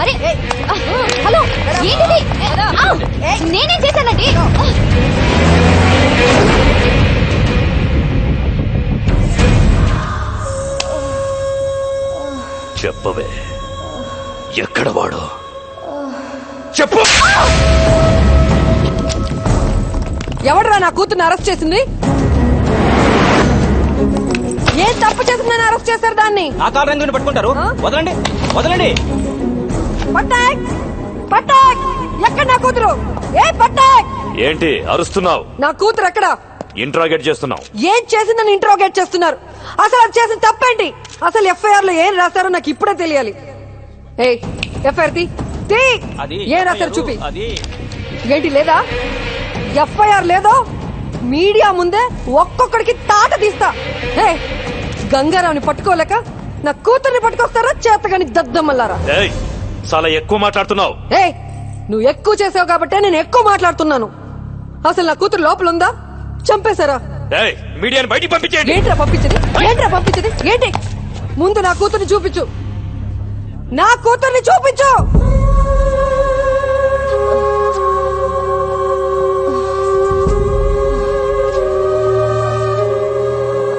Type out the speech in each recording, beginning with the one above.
అరే హలో ఏంటిది? నేనేం చేశానండి? చెప్పవే, ఎక్కడ వాడు? చెప్పు. ఎవడరా నా కూతుర్ని అరెస్ట్ చేసింది? ఏం తప్పు చేసిందని అరెస్ట్ చేశారు దాన్ని? ఆ కారు ఎందుకు పట్టుకుంటారు? వదలండి, వదలండి. పట్టాక్ పట్టాక్, ఎక్కడ నా కూతురు? ఏ పట్టాక్, ఏంటి అరుస్తున్నావు? నా కూతురు ఎక్కడ? ఇంట్రాగేట్ చేస్తున్నావు. ఏం చేసిందని ఇంట్రోగేట్ చేస్తున్నారు? అసలు అది చేసిన తప్పేంటి? అసలు ఎఫ్ఐఆర్ లో ఏం రాశారో నాకు ఇప్పుడే తెలియాలి. ఏ ఎఫ్ఐఆర్ తీ, ఏం రాశారు చూపి. ఏంటి లేదా? ఎఫ్ఐఆర్ లేదో మీడియా ముందే ఒక్కొక్కడికి తాట తీస్తా. ఏ గంగారావుని పట్టుకోలేక నా కూతుర్ని పట్టుకొస్తారా? చేతగాని దద్దమ్మల్లారా. ఏయ్, చాలా ఎక్కువ మాట్లాడుతున్నావు. ఏ నువ్వు ఎక్కువ చేసావు కాబట్టే నేను ఎక్కువ మాట్లాడుతున్నాను. అసలు నా కూతురు లోపల ఉందా? చంపేశారా? ఏయ్, మీడియాని బయటికి పంపించేయండి. ఏంట్రా పంపించది? ఏంట్రా పంపించది? ఏంటి? ముందు నా కూతుర్ని చూపించు, నా కూతుర్ని చూపించు.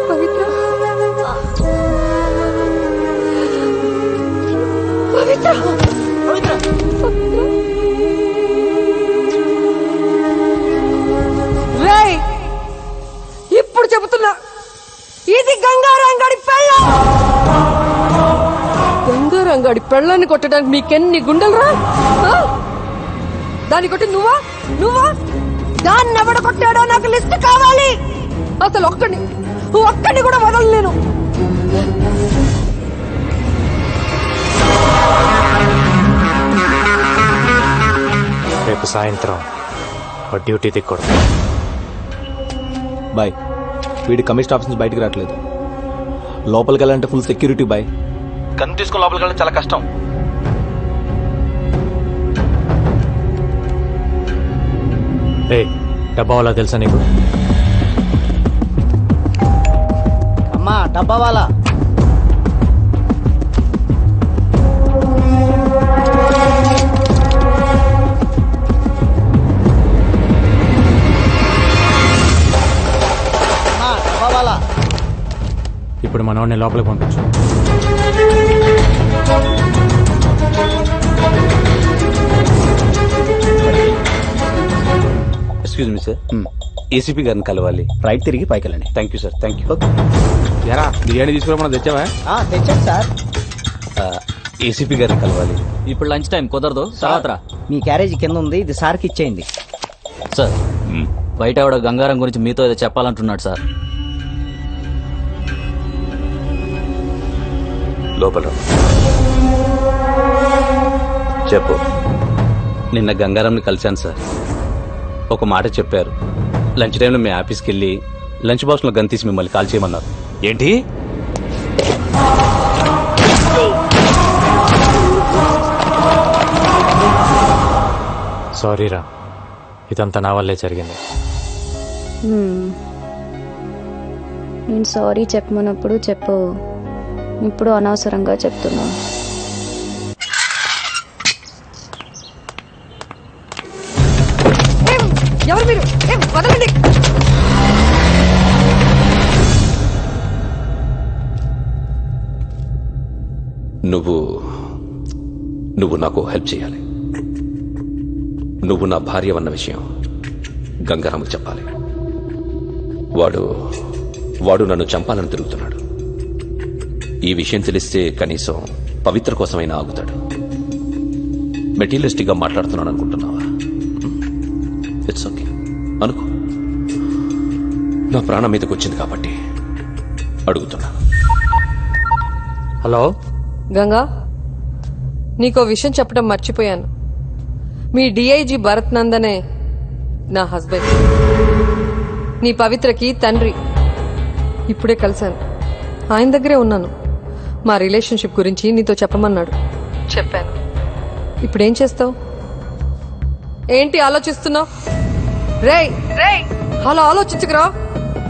పవిత్ర, పవిత్ర, పవిత్ర, రేయ్, ఇప్పుడు చెబుతున్నా, ఇది గంగారంగడి పెళ్ళం. గంగారంగడి పెళ్ళాన్ని కొట్టడానికి మీకెన్ని గుండెలరా? దాన్ని కొట్టి నువ్వా? దాన్ని ఎవడ కొట్టాడో నాకు లిస్ట్ కావాలి. అసలు ఒక్కడిని కూడా వదలలేను. రేపు సాయంత్రం డ్యూటీ దిక్కడు. బాయ్, వీడి కమిషన్ ఆఫీస్ నుంచి బయటకు రావట్లేదు. లోపలికి వెళ్ళాలంటే ఫుల్ సెక్యూరిటీ బాయ్. గన్ తీసుకుని లోపలికి వెళ్ళడం చాలా కష్టం. ఏ డబ్బా వాళ్ళ తెలుసా నీకు? అమ్మా డబ్బా వాళ్ళ. ఇప్పుడు మనవాడిని లోపలికి పంపించు. ఎక్స్క్యూజ్ మీ సార్, ఏసీపీ గారిని కలవాలి. రైట్ తిరిగి పైకి వెళ్ళండి. Thank you sir. Thank you. ఎరా బిర్యానీ తీసుకురా, తెచ్చావా? తెచ్చాను సార్. ఏసీపీ గారిని కలవాలి. ఇప్పుడు లంచ్ టైం కుదరదు, తర్వాత మీ క్యారేజ్ కింద ఉంది, ఇది సార్కి ఇచ్చేయండి. సార్, బయట ఆవిడ గంగారం గురించి మీతో ఏదో చెప్పాలంటున్నాడు సార్. లోపల చెప్పు. నిన్న గంగారాంని కలిశాను సార్. ఒక మాట చెప్పారు. లంచ్ టైంలో మీ ఆఫీస్కి వెళ్ళి లంచ్ బాక్స్లో గన్ తీసి మిమ్మల్ని కాల్ చేయమన్నారు. ఏంటి? సారీరా, ఇదంతా నా వల్లే జరిగింది. నేను సారీ చెప్పమన్నప్పుడు చెప్పు, ఇప్పుడు అనవసరంగా చెప్తున్నా. ఎవరు మీరు? వదలండి. నువ్వు నాకు హెల్ప్ చేయాలి. నువ్వు నా భార్య అన్న విషయం గంగారాముకు చెప్పాలి. వాడు నన్ను చంపాలని తిరుగుతున్నాడు. ఈ విషయం తెలిస్తే కనీసం పవిత్ర కోసమైనా ఆగుతాడు. మెటీరియలిస్టిక్ గా మాట్లాడుతున్నాను అనుకుంటున్నావా? ఇట్స్ ఓకే అనుకో. నా ప్రాణం మీదకి వచ్చింది కాబట్టి అడుగుతున్నా. హలో గంగా, నీకో విషయం చెప్పడం మర్చిపోయాను. మీ డిఐజీ భరత్ నందనే నా హస్బెండ్. నీ పవిత్రకి తండ్రి. ఇప్పుడే కలిశాను, ఆయన దగ్గరే ఉన్నాను. మా రిలేషన్షిప్ గురించి నీతో చెప్పమన్నాడు. చెప్పాను. ఇప్పుడేం చేస్తావు? ఏంటి ఆలోచిస్తున్నావు? రేయ్ రేయ్, అలా ఆలోచించుకురా.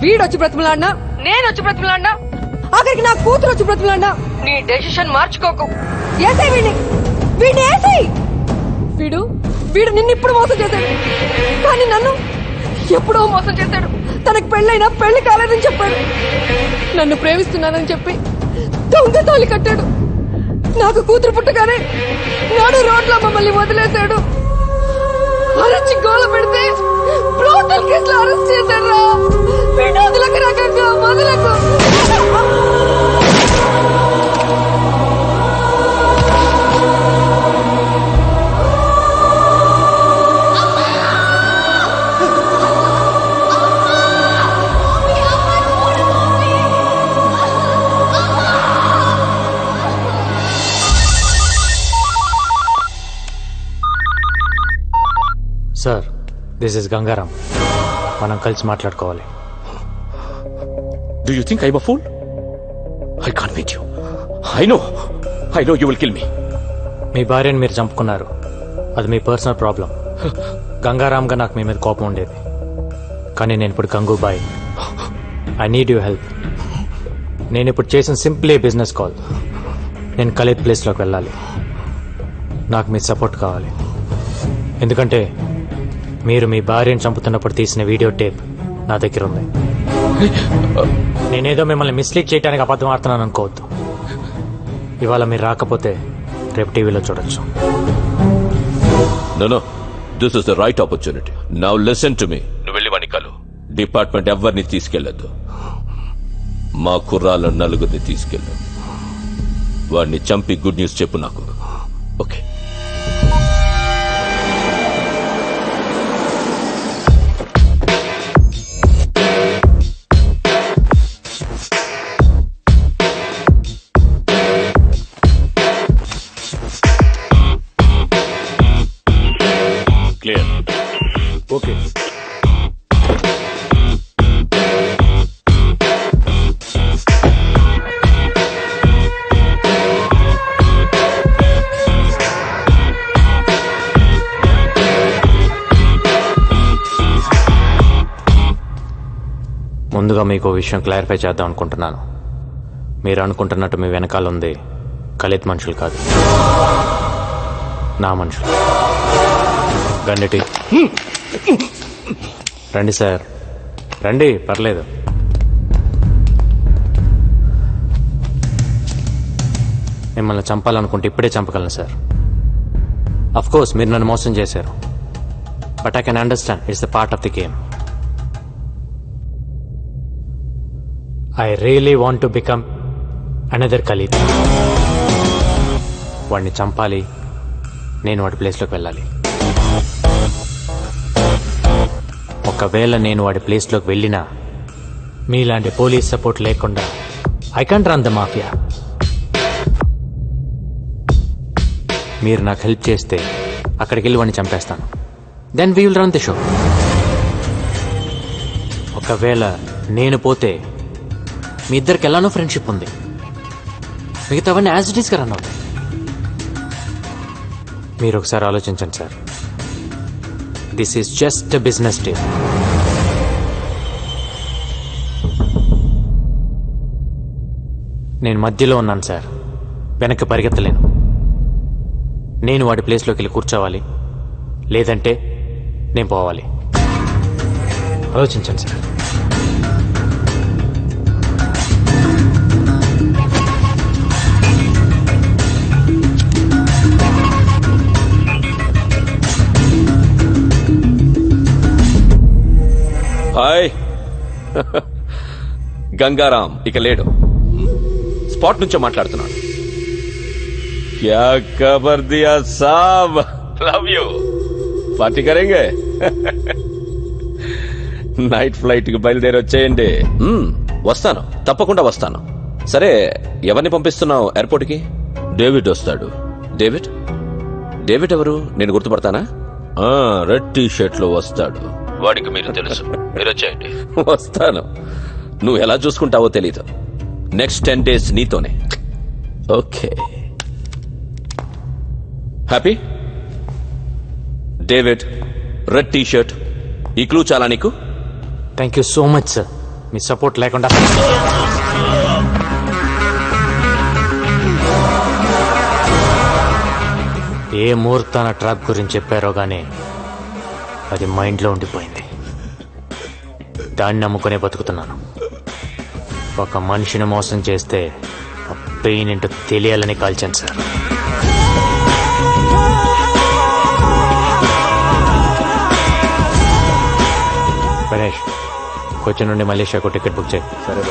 వీడొచ్చి బ్రతిమలాడినా, నేనొచ్చి బ్రతిమలాడినా, ఆఖరికి నా కూతురు వచ్చి బ్రతిమలాడినా నీ డెసిషన్ మార్చుకోకు. ఏసే వీడిని. వీడిని వేసేయ్. వీడు వీడు నిన్ను ఇప్పుడు మోసం చేశాడు, కానీ నన్ను ఎప్పుడో మోసం చేశాడు. తనకు పెళ్ళైనా పెళ్లి కాలేదని చెప్పాడు. నన్ను ప్రేమిస్తున్నానని చెప్పి దొంగ తాళి కట్టాడు. నాకు కూతురు పుట్టగానే నాడు రోడ్లో మమ్మల్ని వదిలేశాడు. అరచి గోల పెడితే బ్రోటల్ కేసులో అరెస్ట్ చేశాడు రా. వీడు వదలకు రకంగా వదలకు. Sir, this is Gangaram. మనం కలిసి మాట్లాడుకోవాలి. Do you think I'm a fool? I can't meet you. I know you will kill me. మీ భార్యని మీరు చంపుకున్నారు, అది మీ పర్సనల్ ప్రాబ్లం. గంగారాంగా నాకు మీ మీద కోపం ఉండేది, కానీ నేను ఇప్పుడు Gangubai. I need you help. నేను ఇప్పుడు చేసిన సింప్లీ బిజినెస్ కాల్. నేను కలేద్ ప్లేస్లోకి వెళ్ళాలి. నాకు మీ సపోర్ట్ కావాలి. ఎందుకంటే మీరు మీ భార్యను చంపుతున్నప్పుడు తీసిన వీడియో టేప్ నా దగ్గర ఉంది. నేనేదో మిమ్మల్ని మిస్లీడ్ చేయడానికి అబద్ధం ఆడుతున్నాను అనుకోవద్దు. ఇవాళ మీరు రాకపోతే రేపు టీవీలో చూడొచ్చు. No, this is the right opportunity. Now listen to me. నువ్వు వెళ్ళి వాడిని కలు. డిపార్ట్మెంట్ ఎవరిని తీసుకెళ్లొద్దు. మా కుర్రాళ్ళ నలుగురిని తీసుకెళ్ళు. వాడిని చంపి గుడ్ న్యూస్ చెప్పు నాకు. ఓకే. క్లియర్. ఓకే. ముందుగా మీకు విషయం క్లారిఫై చేద్దాం అనుకుంటున్నాను. మీరు అనుకుంటున్నట్టు మీ వెనకాల ఉంది కలేద్ మనుషులు కాదు, నా మనుషులు. గండిటి రండి సార్, రండి, పర్లేదు. మిమ్మల్ని చంపాలనుకుంటే ఇప్పుడే చంపగలను సార్. అఫ్ కోర్స్ మీరు నన్ను మోసం చేశారు, but I can understand it's the part of the game. I really want to become another Khalid. వాడిని చంపాలి, నేను వాడి ప్లేస్లోకి వెళ్ళాలి. ఒకవేళ నేను వాడి ప్లేస్లోకి వెళ్ళినా మీలాంటి పోలీస్ సపోర్ట్ లేకుండా I can't run the mafia. మీరు నాకు హెల్ప్ చేస్తే అక్కడికి వెళ్ళి వాడిని చంపేస్తాను. Then we will run the show. ఒకవేళ నేను పోతే మీ ఇద్దరికి ఎలానో ఫ్రెండ్షిప్ ఉంది, మిగతావన్నీ యాజ్ ఇట్ ఈస్గా రన్ అవుతాయి. మీరు ఒకసారి ఆలోచించండి sir. This is just a business deal. నేను మధ్యలో ఉన్నాను సార్, వెనక్కి పరిగెత్తలేను. నేను వాడి ప్లేస్లోకి వెళ్ళి కూర్చోవాలి, లేదంటే నేను పోవాలి. ఆలోచించండి సార్. హాయ్. గంగారాం ఇక లేడు, స్పాట్ నుంచే మాట్లాడుతున్నాడు. క్యా ఖబర్ దియా సాబ్, లవ్ యూ. పార్టీ కరేంగే. నైట్ ఫ్లైట్ కి బయలుదేరి వచ్చేయండి. వస్తాను, తప్పకుండా వస్తాను. సరే, ఎవరిని పంపిస్తున్నావు ఎయిర్పోర్ట్ కి? డేవిడ్ వస్తాడు. డేవిడ్? డేవిడ్ ఎవరు? నేను గుర్తుపడతానా? రెడ్ టీ షర్ట్ లో వస్తాడు. వాడికి మీరు తెలుసు. మీరు వచ్చేయండి. వస్తాను. నువ్వు ఎలా చూసుకుంటావో తెలీదు. నెక్స్ట్ 10 days నీతోనే. Okay. Happy? David, red T shirt, ఈ క్లూ చాలా నీకు? Thank you so much sir. Me support లేకుండా ఏ ముహూర్తాన ట్రాప్ గురించి చెప్పారో గానీ అది మైండ్లో ఉండిపోయింది. దాన్ని నమ్ముకునే బతుకుతున్నాను. ఒక మనిషిని మోసం చేస్తే ఆ పెయిన్ ఏంటో తెలియాలని కాల్చాను సార్. గణేష్, కొచ్చి నుండి మలేషియాకు టికెట్ బుక్ చేయి. సరే